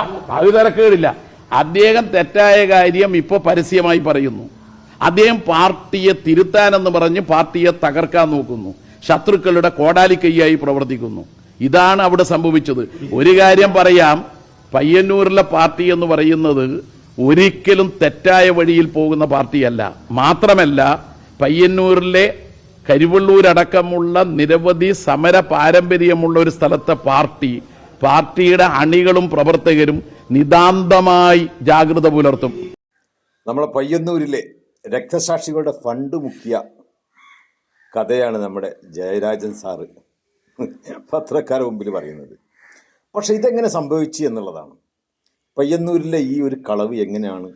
അത് തിരക്കേടില്ല. അദ്ദേഹം തെറ്റായ കാര്യം ഇപ്പൊ പരസ്യമായി പറയുന്നു. അദ്ദേഹം പാർട്ടിയെ തിരുത്താനെന്ന് പറഞ്ഞ് പാർട്ടിയെ തകർക്കാൻ നോക്കുന്നു. ശത്രുക്കളുടെ കോടാലിക്കൈയായി പ്രവർത്തിക്കുന്നു. ഇതാണ് അവിടെ സംഭവിച്ചത്. ഒരു കാര്യം പറയാം, പയ്യന്നൂരിലെ പാർട്ടി എന്ന് പറയുന്നത് ഒരിക്കലും തെറ്റായ വഴിയിൽ പോകുന്ന പാർട്ടിയല്ല. മാത്രമല്ല, പയ്യന്നൂരിലെ കരിവള്ളൂരടക്കമുള്ള നിരവധി സമര പാരമ്പര്യമുള്ള ഒരു സ്ഥലത്തെ പാർട്ടിയുടെ അണികളും പ്രവർത്തകരും നിതാന്തമായി ജാഗ്രത പുലർത്തും. നമ്മളെ പയ്യന്നൂരിലെ രക്തസാക്ഷികളുടെ ഫണ്ട് മുക്കിയ കഥയാണ് നമ്മുടെ ജയരാജൻ സാറ് പത്രക്കാരുടെ മുമ്പിൽ പറയുന്നത്. പക്ഷെ ഇതെങ്ങനെ സംഭവിച്ചു എന്നുള്ളതാണ്. പയ്യന്നൂരിലെ ഈ ഒരു കളവ് എങ്ങനെയാണ്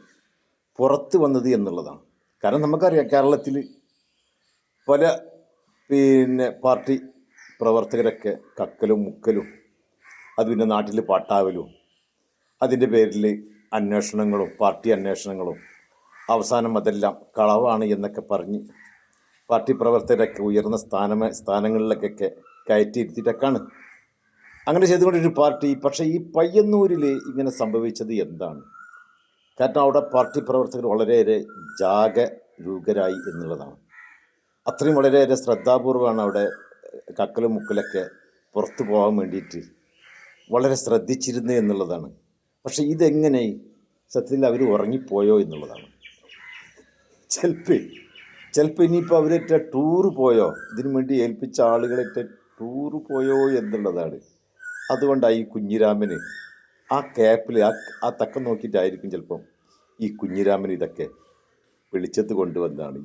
പുറത്ത് വന്നത് എന്നുള്ളതാണ്. കാരണം നമുക്കറിയാം, കേരളത്തിൽ പല പാർട്ടി പ്രവർത്തകരൊക്കെ കക്കലും മുക്കലും അത് പിന്നെ നാട്ടിൽ പാട്ടാവലും അതിൻ്റെ പേരിൽ അന്വേഷണങ്ങളും പാർട്ടി അന്വേഷണങ്ങളും അവസാനം അതെല്ലാം കളവാണ് എന്നൊക്കെ പറഞ്ഞ് പാർട്ടി പ്രവർത്തകരൊക്കെ ഉയർന്ന സ്ഥാനങ്ങളിലേക്കൊക്കെ കയറ്റിയിരുത്തിയിട്ടൊക്കെയാണ് അങ്ങനെ ചെയ്തുകൊണ്ടൊരു പാർട്ടി. പക്ഷേ ഈ പയ്യന്നൂരിൽ ഇങ്ങനെ സംഭവിച്ചത് എന്താണ്? കാരണം അവിടെ പാർട്ടി പ്രവർത്തകർ വളരെയേറെ ജാഗരൂകരായി എന്നുള്ളതാണ്. അത്രയും വളരെയേറെ ശ്രദ്ധാപൂർവമാണ് അവിടെ കക്കലും മുക്കലൊക്കെ പുറത്തു പോകാൻ വേണ്ടിയിട്ട് വളരെ ശ്രദ്ധിച്ചിരുന്നു എന്നുള്ളതാണ്. പക്ഷെ ഇതെങ്ങനെ സത്യത്തിൽ അവർ ഉറങ്ങിപ്പോയോ എന്നുള്ളതാണ്. ചിലപ്പോൾ ഇനിയിപ്പോൾ അവരേറ്റ ടൂറ് പോയോ, ഇതിനു വേണ്ടി ഏൽപ്പിച്ച ആളുകളേറ്റ ടൂറ് പോയോ എന്നുള്ളതാണ്. അതുകൊണ്ടാണ് ഈ കുഞ്ഞിരാമന് ആ ക്യാപ്പിൽ ആ തക്കം നോക്കിയിട്ടായിരിക്കും ചിലപ്പം ഈ കുഞ്ഞിരാമൻ ഇതൊക്കെ വെളിച്ചത്ത് കൊണ്ടുവന്നാണ്.